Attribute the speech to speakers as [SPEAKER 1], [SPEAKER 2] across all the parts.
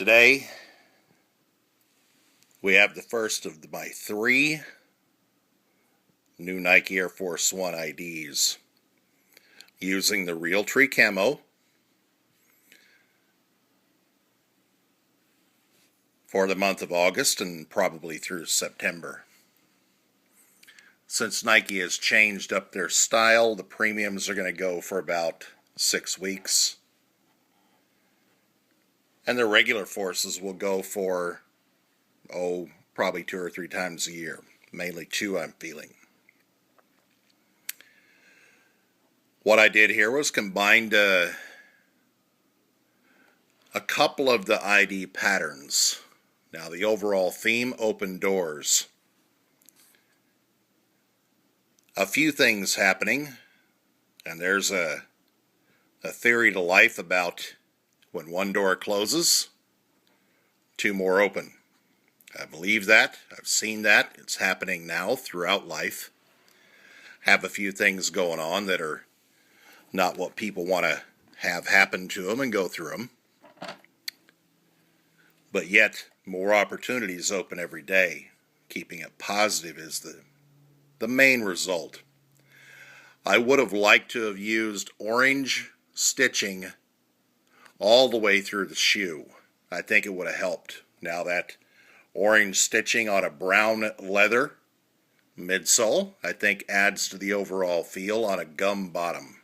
[SPEAKER 1] Today, we have the first of my 3 new Nike Air Force One IDs using the Realtree Camo for the month of August and probably through September. Since Nike has changed up their style, the premiums are going to go for about 6 weeks. And the regular forces will go for, probably 2 or 3 times a year. Mainly 2, I'm feeling. What I did here was combined a couple of the ID patterns. Now the overall theme, open doors. A few things happening, and there's a theory to life about when one door closes, 2 more open. I believe that. I've seen that. It's happening now throughout life. Have a few things going on that are not what people want to have happen to them and go through them. But yet, more opportunities open every day. Keeping it positive is the main result. I would have liked to have used orange stitching all the way through the shoe. I think it would have helped. Now that orange stitching on a brown leather midsole, I think adds to the overall feel on a gum bottom.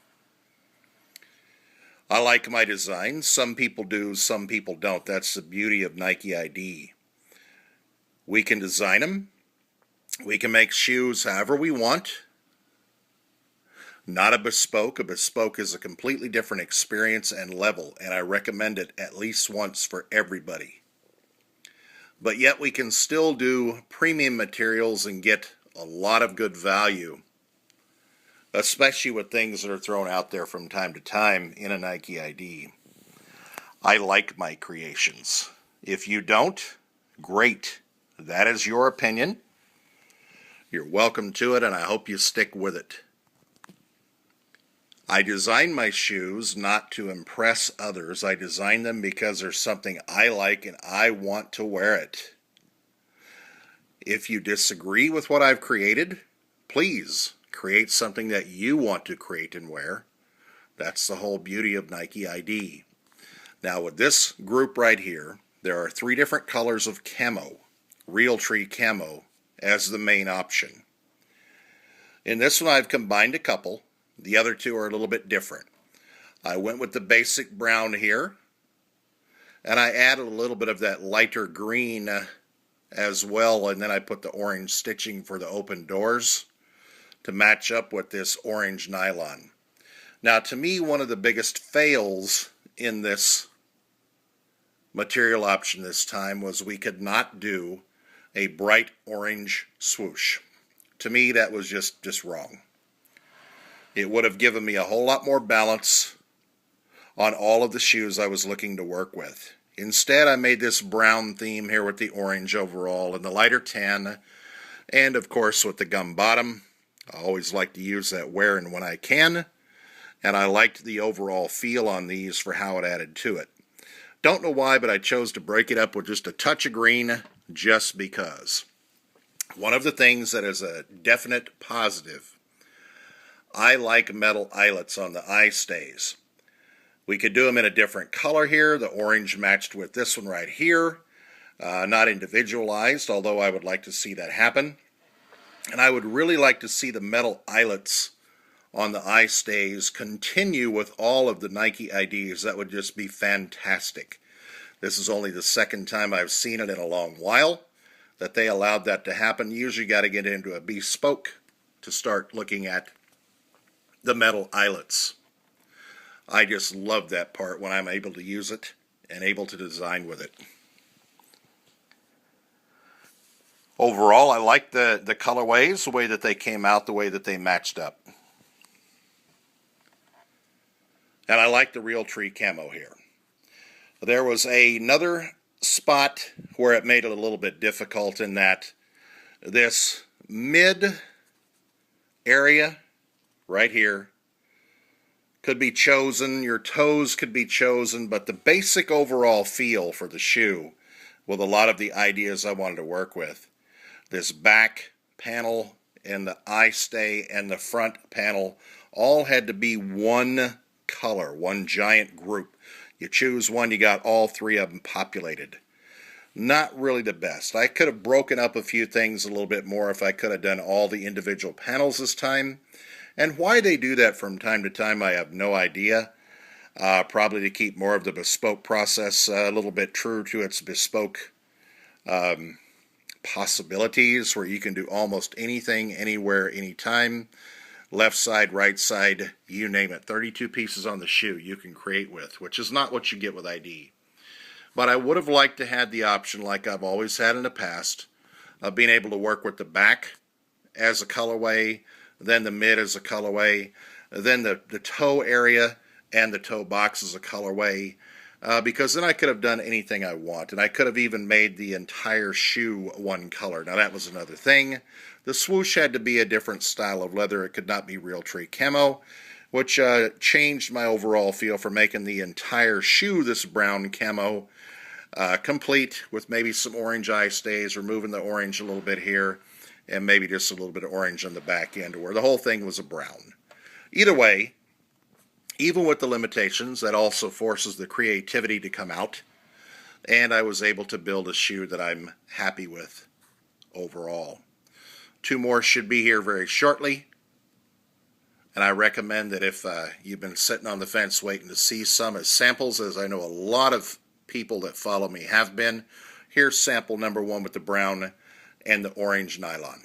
[SPEAKER 1] I like my designs. Some people do, some people don't. That's the beauty of Nike ID. We can design them. We can make shoes however we want. Not a bespoke. A bespoke is a completely different experience and level, and I recommend it at least once for everybody. But yet we can still do premium materials and get a lot of good value, especially with things that are thrown out there from time to time in a Nike ID. I like my creations. If you don't, great. That is your opinion. You're welcome to it, and I hope you stick with it. I design my shoes not to impress others. I design them because there's something I like and I want to wear it. If you disagree with what I've created, please create something that you want to create and wear. That's the whole beauty of Nike ID. Now with this group right here, there are 3 different colors of camo, Realtree Camo, as the main option. In this one I've combined a couple. The other 2 are a little bit different. I went with the basic brown here, and I added a little bit of that lighter green as well, and then I put the orange stitching for the open doors to match up with this orange nylon. Now to me, one of the biggest fails in this material option this time was we could not do a bright orange swoosh. To me, that was just wrong. It would have given me a whole lot more balance on all of the shoes I was looking to work with. Instead, I made this brown theme here with the orange overall and the lighter tan, and of course with the gum bottom. I always like to use that where and when I can, and I liked the overall feel on these for how it added to it. Don't know why, but I chose to break it up with just a touch of green just because. One of the things that is a definite positive, I like metal eyelets on the eye stays. We could do them in a different color here. The orange matched with this one right here. Not individualized, although I would like to see that happen. And I would really like to see the metal eyelets on the eye stays continue with all of the Nike IDs. That would just be fantastic. This is only the 2nd time I've seen it in a long while that they allowed that to happen. You usually got to get into a bespoke to start looking at the metal eyelets. I just love that part when I'm able to use it and able to design with it. Overall, I like the colorways, the way that they came out, the way that they matched up. And I like the Realtree Camo here. There was another spot where it made it a little bit difficult in that this mid area right here could be chosen, your toes could be chosen, but the basic overall feel for the shoe with a lot of the ideas I wanted to work with. This back panel and the eye stay and the front panel all had to be one color, one giant group. You choose one, you got all three of them populated. Not really the best. I could have broken up a few things a little bit more if I could have done all the individual panels this time. And why they do that from time to time, I have no idea. Probably to keep more of the bespoke process a little bit true to its bespoke possibilities, where you can do almost anything, anywhere, anytime. Left side, right side, you name it. 32 pieces on the shoe you can create with, which is not what you get with ID. But I would have liked to have the option, like I've always had in the past, of being able to work with the back as a colorway, then the mid as a colorway, then the toe area and the toe box as a colorway, because then I could have done anything I want, and I could have even made the entire shoe one color. Now that was another thing. The swoosh had to be a different style of leather. It could not be Realtree camo, which changed my overall feel for making the entire shoe this brown camo, complete with maybe some orange eye stays, removing the orange a little bit here, and maybe just a little bit of orange on the back end, where the whole thing was a brown. Either way, even with the limitations, that also forces the creativity to come out, and I was able to build a shoe that I'm happy with overall. 2 more should be here very shortly, and I recommend that if you've been sitting on the fence waiting to see some as samples, as I know a lot of people that follow me have been, here's sample number 1 with the brown and the orange nylon.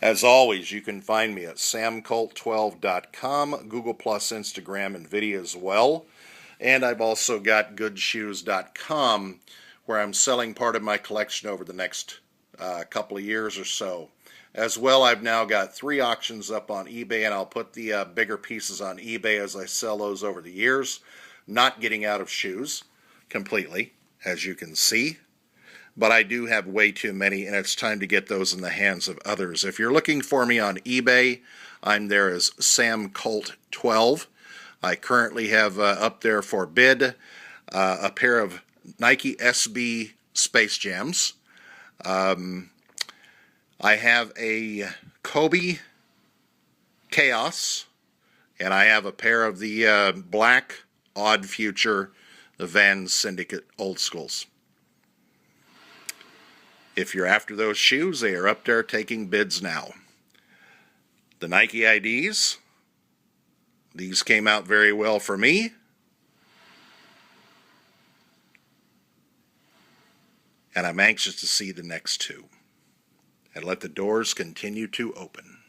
[SPEAKER 1] As always, you can find me at samcolt12.com, Google+, Instagram, and video as well. And I've also got goodshoes.com, where I'm selling part of my collection over the next couple of years or so. As well, I've now got 3 auctions up on eBay, and I'll put the bigger pieces on eBay as I sell those over the years. Not getting out of shoes completely, as you can see. But I do have way too many, and it's time to get those in the hands of others. If you're looking for me on eBay, I'm there as samcolt12. I currently have up there for bid a pair of Nike SB Space Jams. I have a Kobe Chaos, and I have a pair of the black Odd Future, the Vans Syndicate Old Schools. If you're after those shoes, they are up there taking bids now. The Nike IDs, these came out very well for me. And I'm anxious to see the next 2. And let the doors continue to open.